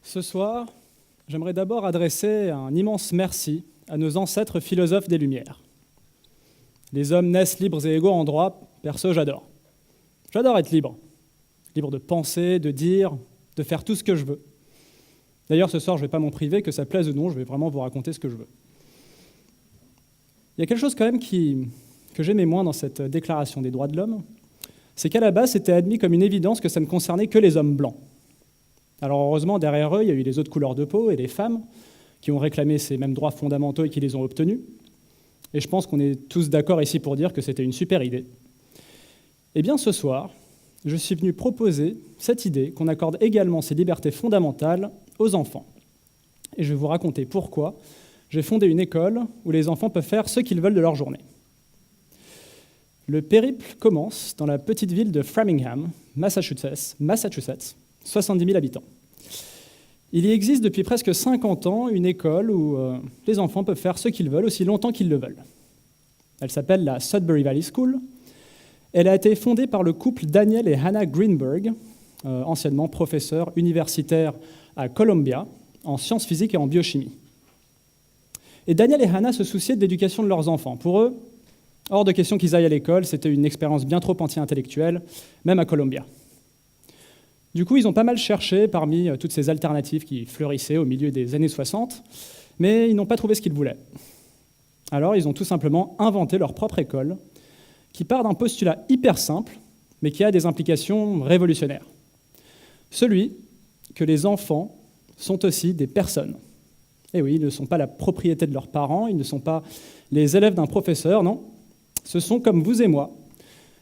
Ce soir, j'aimerais d'abord adresser un immense merci à nos ancêtres philosophes des Lumières. Les hommes naissent libres et égaux en droit, perso, j'adore. J'adore être libre. Libre de penser, de dire, de faire tout ce que je veux. D'ailleurs, ce soir, je ne vais pas m'en priver, que ça plaise ou non, je vais vraiment vous raconter ce que je veux. Il y a quelque chose quand même que j'aimais moins dans cette déclaration des droits de l'homme, c'est qu'à la base, c'était admis comme une évidence que ça ne concernait que les hommes blancs. Alors heureusement, derrière eux, il y a eu les autres couleurs de peau et les femmes qui ont réclamé ces mêmes droits fondamentaux et qui les ont obtenus. Et je pense qu'on est tous d'accord ici pour dire que c'était une super idée. Eh bien, ce soir, je suis venu proposer cette idée qu'on accorde également ces libertés fondamentales aux enfants. Et je vais vous raconter pourquoi j'ai fondé une école où les enfants peuvent faire ce qu'ils veulent de leur journée. Le périple commence dans la petite ville de Framingham, Massachusetts, 70 000 habitants. Il y existe depuis presque 50 ans une école où les enfants peuvent faire ce qu'ils veulent aussi longtemps qu'ils le veulent. Elle s'appelle la Sudbury Valley School. Elle a été fondée par le couple Daniel et Hannah Greenberg, anciennement professeurs universitaires à Columbia, en sciences physiques et en biochimie. Et Daniel et Hannah se souciaient de l'éducation de leurs enfants. Pour eux, hors de question qu'ils aillent à l'école, c'était une expérience bien trop anti-intellectuelle, même à Columbia. Du coup, ils ont pas mal cherché parmi toutes ces alternatives qui fleurissaient au milieu des années 60, mais ils n'ont pas trouvé ce qu'ils voulaient. Alors, ils ont tout simplement inventé leur propre école, qui part d'un postulat hyper simple, mais qui a des implications révolutionnaires. Celui que les enfants sont aussi des personnes. Et oui, ils ne sont pas la propriété de leurs parents, ils ne sont pas les élèves d'un professeur, non. Ce sont, comme vous et moi,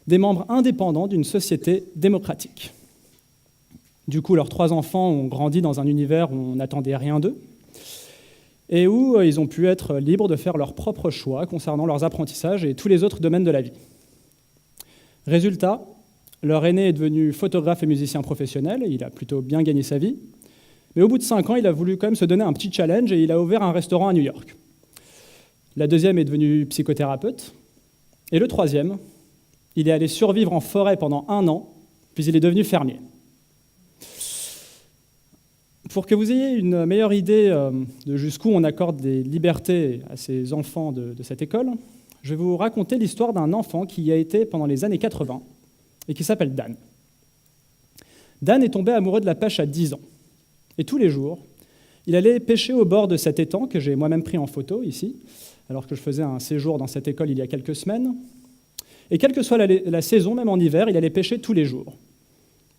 des membres indépendants d'une société démocratique. Du coup, leurs 3 enfants ont grandi dans un univers où on n'attendait rien d'eux et où ils ont pu être libres de faire leurs propres choix concernant leurs apprentissages et tous les autres domaines de la vie. Résultat, leur aîné est devenu photographe et musicien professionnel, et il a plutôt bien gagné sa vie, mais au bout de 5 ans, il a voulu quand même se donner un petit challenge et il a ouvert un restaurant à New York. La deuxième est devenue psychothérapeute, et le troisième, il est allé survivre en forêt pendant 1 an, puis il est devenu fermier. Pour que vous ayez une meilleure idée de jusqu'où on accorde des libertés à ces enfants de cette école, je vais vous raconter l'histoire d'un enfant qui y a été pendant les années 80 et qui s'appelle Dan. Dan est tombé amoureux de la pêche à 10 ans. Et tous les jours, il allait pêcher au bord de cet étang que j'ai moi-même pris en photo ici, alors que je faisais un séjour dans cette école il y a quelques semaines. Et quelle que soit la saison, même en hiver, il allait pêcher tous les jours.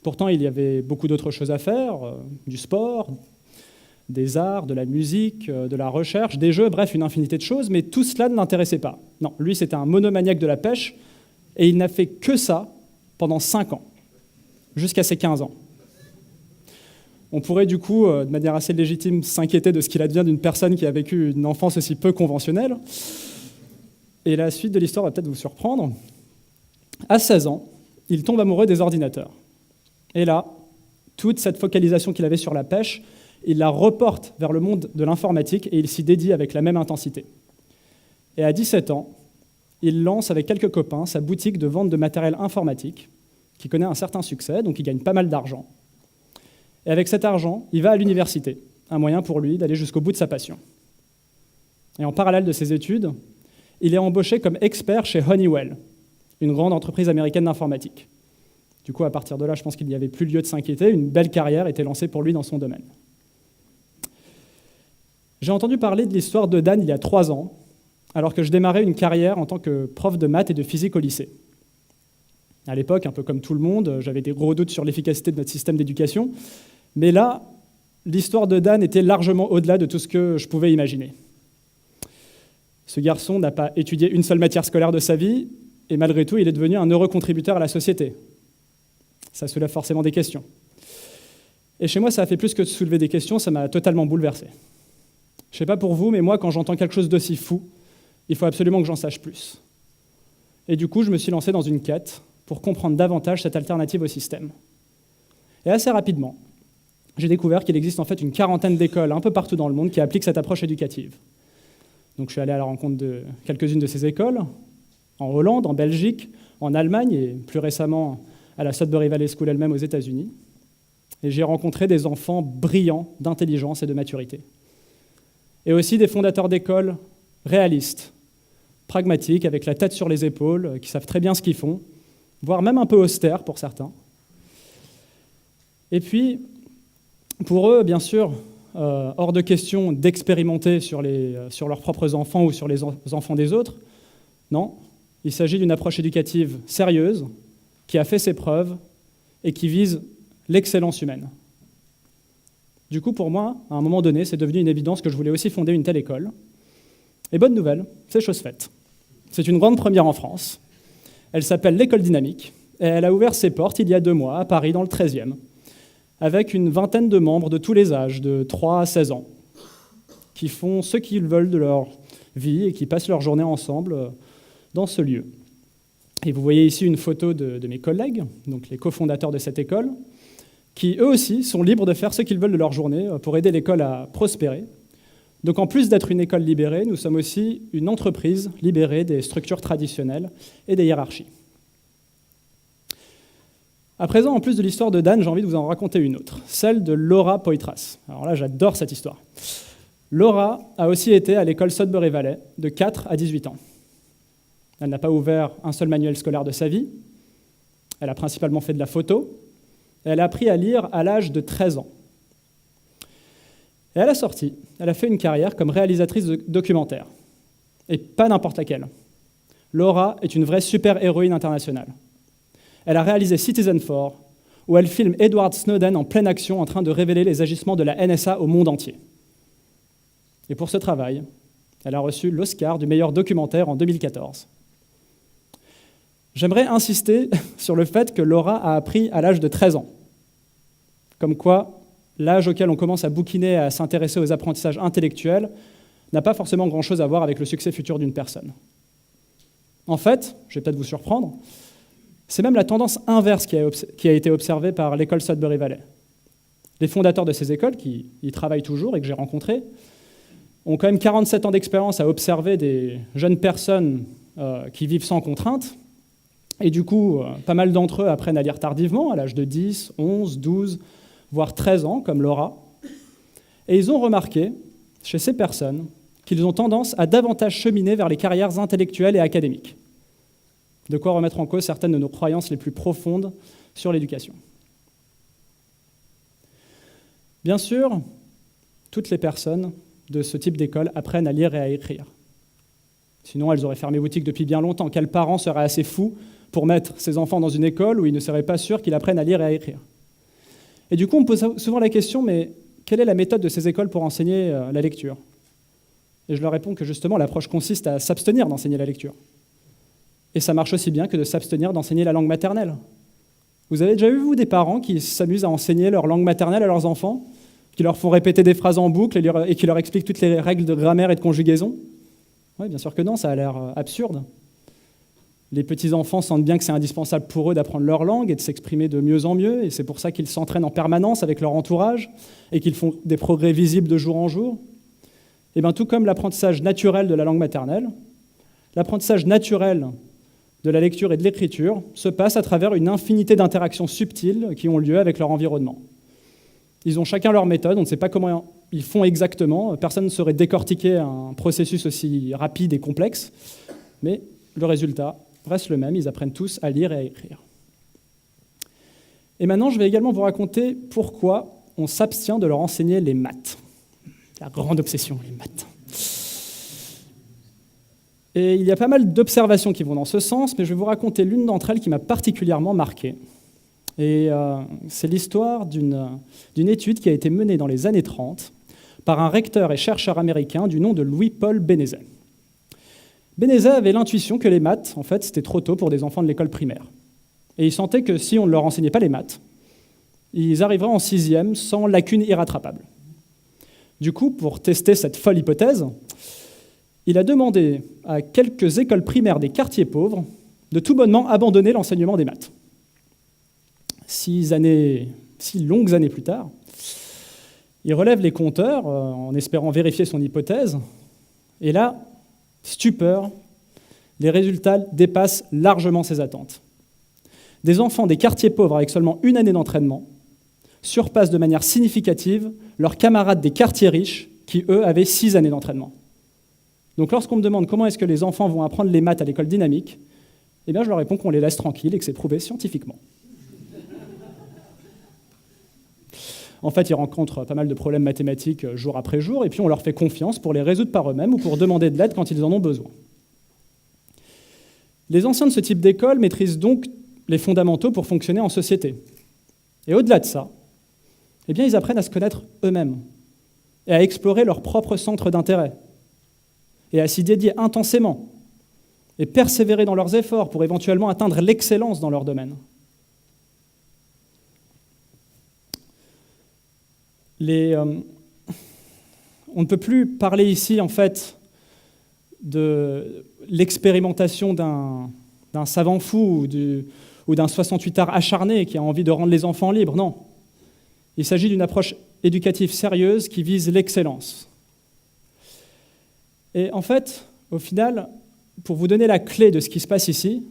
Pourtant, il y avait beaucoup d'autres choses à faire, du sport, des arts, de la musique, de la recherche, des jeux, bref, une infinité de choses, mais tout cela ne l'intéressait pas. Non, lui, c'était un monomaniaque de la pêche, et il n'a fait que ça pendant 5 ans, jusqu'à ses 15 ans. On pourrait du coup, de manière assez légitime, s'inquiéter de ce qu'il advient d'une personne qui a vécu une enfance aussi peu conventionnelle. Et la suite de l'histoire va peut-être vous surprendre. À 16 ans, il tombe amoureux des ordinateurs. Et là, toute cette focalisation qu'il avait sur la pêche, il la reporte vers le monde de l'informatique et il s'y dédie avec la même intensité. Et à 17 ans, il lance avec quelques copains sa boutique de vente de matériel informatique, qui connaît un certain succès, donc il gagne pas mal d'argent. Et avec cet argent, il va à l'université, un moyen pour lui d'aller jusqu'au bout de sa passion. Et en parallèle de ses études, il est embauché comme expert chez Honeywell, une grande entreprise américaine d'informatique. Du coup, à partir de là, je pense qu'il n'y avait plus lieu de s'inquiéter. Une belle carrière était lancée pour lui dans son domaine. J'ai entendu parler de l'histoire de Dan il y a 3 ans, alors que je démarrais une carrière en tant que prof de maths et de physique au lycée. À l'époque, un peu comme tout le monde, j'avais des gros doutes sur l'efficacité de notre système d'éducation, mais là, l'histoire de Dan était largement au-delà de tout ce que je pouvais imaginer. Ce garçon n'a pas étudié une seule matière scolaire de sa vie, et malgré tout, il est devenu un heureux contributeur à la société. Ça soulève forcément des questions. Et chez moi, ça a fait plus que de soulever des questions, ça m'a totalement bouleversé. Je ne sais pas pour vous, mais moi, quand j'entends quelque chose d'aussi fou, il faut absolument que j'en sache plus. Et du coup, je me suis lancé dans une quête pour comprendre davantage cette alternative au système. Et assez rapidement, j'ai découvert qu'il existe en fait une 40aine d'écoles un peu partout dans le monde qui appliquent cette approche éducative. Donc je suis allé à la rencontre de quelques-unes de ces écoles, en Hollande, en Belgique, en Allemagne et plus récemment à la Sudbury Valley School elle-même aux États-Unis. Et j'ai rencontré des enfants brillants d'intelligence et de maturité. Et aussi des fondateurs d'écoles réalistes, pragmatiques, avec la tête sur les épaules, qui savent très bien ce qu'ils font, voire même un peu austères pour certains. Et puis, pour eux, bien sûr, hors de question d'expérimenter sur leurs propres enfants ou sur les enfants des autres. Non, il s'agit d'une approche éducative sérieuse, qui a fait ses preuves et qui vise l'excellence humaine. Du coup, pour moi, à un moment donné, c'est devenu une évidence que je voulais aussi fonder une telle école. Et bonne nouvelle, c'est chose faite. C'est une grande première en France. Elle s'appelle l'École Dynamique, et elle a ouvert ses portes il y a 2 mois à Paris, dans le 13e, avec une vingtaine de membres de tous les âges, de 3 à 16 ans, qui font ce qu'ils veulent de leur vie et qui passent leur journée ensemble dans ce lieu. Et vous voyez ici une photo de mes collègues, donc les cofondateurs de cette école, qui eux aussi sont libres de faire ce qu'ils veulent de leur journée pour aider l'école à prospérer. Donc en plus d'être une école libérée, nous sommes aussi une entreprise libérée des structures traditionnelles et des hiérarchies. À présent, en plus de l'histoire de Dan, j'ai envie de vous en raconter une autre, celle de Laura Poitras. Alors là, j'adore cette histoire. Laura a aussi été à l'école Sudbury Valley de 4 à 18 ans. Elle n'a pas ouvert un seul manuel scolaire de sa vie. Elle a principalement fait de la photo. Et elle a appris à lire à l'âge de 13 ans. Et à la sortie, elle a fait une carrière comme réalisatrice de documentaires. Et pas n'importe laquelle. Laura est une vraie super-héroïne internationale. Elle a réalisé Citizen4, où elle filme Edward Snowden en pleine action en train de révéler les agissements de la NSA au monde entier. Et pour ce travail, elle a reçu l'Oscar du meilleur documentaire en 2014. J'aimerais insister sur le fait que Laura a appris à l'âge de 13 ans. Comme quoi, l'âge auquel on commence à bouquiner et à s'intéresser aux apprentissages intellectuels n'a pas forcément grand-chose à voir avec le succès futur d'une personne. En fait, je vais peut-être vous surprendre, c'est même la tendance inverse qui a été observée par l'école Sudbury Valley. Les fondateurs de ces écoles, qui y travaillent toujours et que j'ai rencontrés, ont quand même 47 ans d'expérience à observer des jeunes personnes qui vivent sans contrainte. Et du coup, pas mal d'entre eux apprennent à lire tardivement, à l'âge de 10, 11, 12, voire 13 ans, comme Laura. Et ils ont remarqué, chez ces personnes, qu'ils ont tendance à davantage cheminer vers les carrières intellectuelles et académiques. De quoi remettre en cause certaines de nos croyances les plus profondes sur l'éducation. Bien sûr, toutes les personnes de ce type d'école apprennent à lire et à écrire. Sinon, elles auraient fermé boutique depuis bien longtemps. Quel parent serait assez fou pour mettre ses enfants dans une école où il ne serait pas sûr qu'ils apprennent à lire et à écrire? Et du coup, on me pose souvent la question, mais quelle est la méthode de ces écoles pour enseigner la lecture? Et je leur réponds que justement, l'approche consiste à s'abstenir d'enseigner la lecture. Et ça marche aussi bien que de s'abstenir d'enseigner la langue maternelle. Vous avez déjà eu, vous, des parents qui s'amusent à enseigner leur langue maternelle à leurs enfants, qui leur font répéter des phrases en boucle et qui leur expliquent toutes les règles de grammaire et de conjugaison? Oui, bien sûr que non, ça a l'air absurde. Les petits-enfants sentent bien que c'est indispensable pour eux d'apprendre leur langue et de s'exprimer de mieux en mieux, et c'est pour ça qu'ils s'entraînent en permanence avec leur entourage et qu'ils font des progrès visibles de jour en jour. Et bien, tout comme l'apprentissage naturel de la langue maternelle, l'apprentissage naturel de la lecture et de l'écriture se passe à travers une infinité d'interactions subtiles qui ont lieu avec leur environnement. Ils ont chacun leur méthode, on ne sait pas comment ils font exactement, personne ne saurait décortiquer un processus aussi rapide et complexe, mais le résultat reste le même, ils apprennent tous à lire et à écrire. Et maintenant, je vais également vous raconter pourquoi on s'abstient de leur enseigner les maths. La grande obsession, les maths. Et il y a pas mal d'observations qui vont dans ce sens, mais je vais vous raconter l'une d'entre elles qui m'a particulièrement marqué. Et c'est l'histoire d'une étude qui a été menée dans les années 30 par un recteur et chercheur américain du nom de Louis-Paul Bénézet. Bénézet avait l'intuition que les maths, en fait, c'était trop tôt pour des enfants de l'école primaire. Et il sentait que si on ne leur enseignait pas les maths, ils arriveraient en 6e sans lacune irrattrapable. Du coup, pour tester cette folle hypothèse, il a demandé à quelques écoles primaires des quartiers pauvres de tout bonnement abandonner l'enseignement des maths. 6 longues années plus tard, il relève les compteurs en espérant vérifier son hypothèse, et là, stupeur, les résultats dépassent largement ses attentes. Des enfants des quartiers pauvres avec seulement 1 année d'entraînement surpassent de manière significative leurs camarades des quartiers riches qui, eux, avaient 6 années d'entraînement. Donc lorsqu'on me demande comment est-ce que les enfants vont apprendre les maths à l'école dynamique, eh bien je leur réponds qu'on les laisse tranquilles et que c'est prouvé scientifiquement. En fait, ils rencontrent pas mal de problèmes mathématiques jour après jour, et puis on leur fait confiance pour les résoudre par eux-mêmes ou pour demander de l'aide quand ils en ont besoin. Les anciens de ce type d'école maîtrisent donc les fondamentaux pour fonctionner en société. Et au-delà de ça, eh bien, ils apprennent à se connaître eux-mêmes et à explorer leur propre centre d'intérêt et à s'y dédier intensément et persévérer dans leurs efforts pour éventuellement atteindre l'excellence dans leur domaine. On ne peut plus parler ici, en fait, de l'expérimentation d'un savant fou ou d'un 68ard acharné qui a envie de rendre les enfants libres. Non. Il s'agit d'une approche éducative sérieuse qui vise l'excellence. Et en fait, au final, pour vous donner la clé de ce qui se passe ici,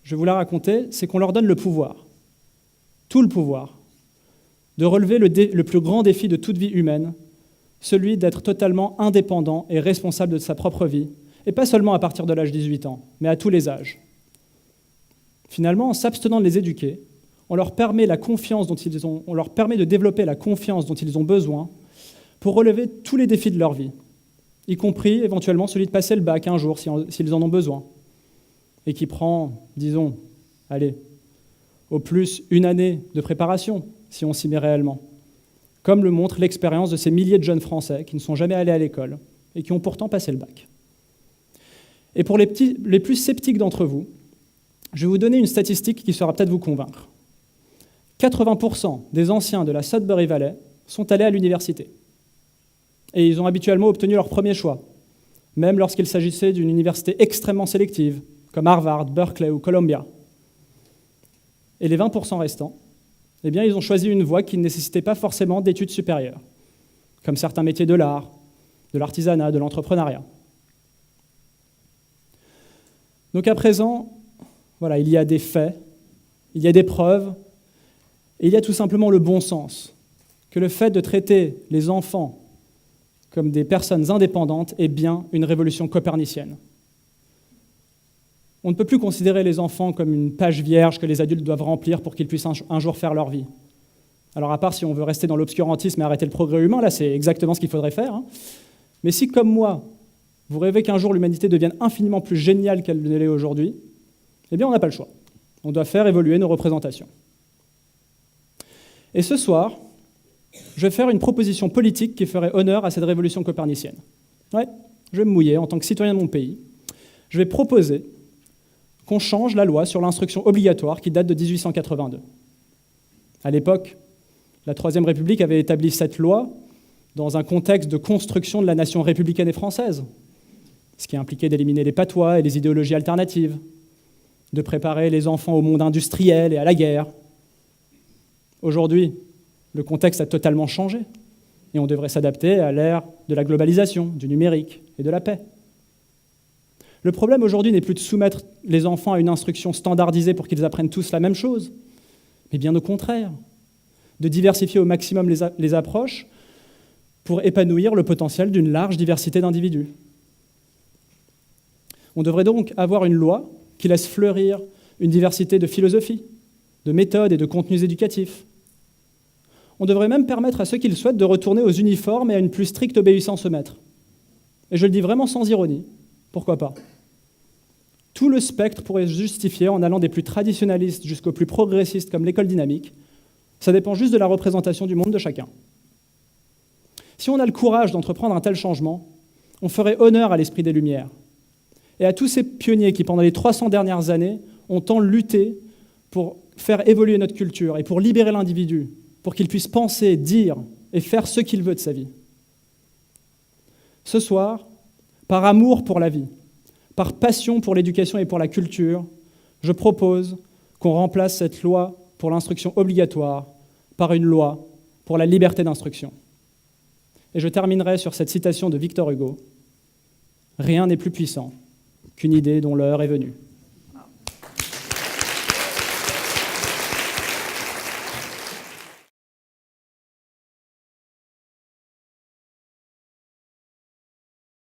je vais vous la raconter, c'est qu'on leur donne le pouvoir, tout le pouvoir, de relever le plus grand défi de toute vie humaine, celui d'être totalement indépendant et responsable de sa propre vie, et pas seulement à partir de l'âge de 18 ans, mais à tous les âges. Finalement, en s'abstenant de les éduquer, on leur permet de développer la confiance dont ils ont besoin pour relever tous les défis de leur vie, y compris éventuellement celui de passer le bac un jour s'ils en ont besoin, et qui prend, disons, au plus 1 année de préparation, si on s'y met réellement, comme le montre l'expérience de ces milliers de jeunes Français qui ne sont jamais allés à l'école et qui ont pourtant passé le bac. Et pour les plus sceptiques d'entre vous, je vais vous donner une statistique qui saura peut-être vous convaincre. 80% des anciens de la Sudbury Valley sont allés à l'université. Et ils ont habituellement obtenu leur premier choix, même lorsqu'il s'agissait d'une université extrêmement sélective, comme Harvard, Berkeley ou Columbia. Et les 20% restants, eh bien, ils ont choisi une voie qui ne nécessitait pas forcément d'études supérieures, comme certains métiers de l'art, de l'artisanat, de l'entrepreneuriat. Donc à présent, voilà, il y a des faits, il y a des preuves, et il y a tout simplement le bon sens, que le fait de traiter les enfants comme des personnes indépendantes est bien une révolution copernicienne. On ne peut plus considérer les enfants comme une page vierge que les adultes doivent remplir pour qu'ils puissent un jour faire leur vie. Alors à part si on veut rester dans l'obscurantisme et arrêter le progrès humain, là c'est exactement ce qu'il faudrait faire. Hein. Mais si, comme moi, vous rêvez qu'un jour l'humanité devienne infiniment plus géniale qu'elle ne l'est aujourd'hui, eh bien on n'a pas le choix. On doit faire évoluer nos représentations. Et ce soir, je vais faire une proposition politique qui ferait honneur à cette révolution copernicienne. Ouais, je vais me mouiller en tant que citoyen de mon pays. Je vais proposer qu'on change la loi sur l'instruction obligatoire qui date de 1882. À l'époque, la Troisième République avait établi cette loi dans un contexte de construction de la nation républicaine et française, ce qui impliquait d'éliminer les patois et les idéologies alternatives, de préparer les enfants au monde industriel et à la guerre. Aujourd'hui, le contexte a totalement changé et on devrait s'adapter à l'ère de la globalisation, du numérique et de la paix. Le problème aujourd'hui n'est plus de soumettre les enfants à une instruction standardisée pour qu'ils apprennent tous la même chose, mais bien au contraire, de diversifier au maximum les approches pour épanouir le potentiel d'une large diversité d'individus. On devrait donc avoir une loi qui laisse fleurir une diversité de philosophies, de méthodes et de contenus éducatifs. On devrait même permettre à ceux qui le souhaitent de retourner aux uniformes et à une plus stricte obéissance au maître. Et je le dis vraiment sans ironie, pourquoi pas. Tout le spectre pourrait se justifier en allant des plus traditionnalistes jusqu'aux plus progressistes comme l'école dynamique. Ça dépend juste de la représentation du monde de chacun. Si on a le courage d'entreprendre un tel changement, on ferait honneur à l'esprit des Lumières et à tous ces pionniers qui, pendant les 300 dernières années, ont tant lutté pour faire évoluer notre culture et pour libérer l'individu, pour qu'il puisse penser, dire et faire ce qu'il veut de sa vie. Ce soir, par amour pour la vie, par passion pour l'éducation et pour la culture, je propose qu'on remplace cette loi pour l'instruction obligatoire par une loi pour la liberté d'instruction. Et je terminerai sur cette citation de Victor Hugo. « Rien n'est plus puissant qu'une idée dont l'heure est venue. »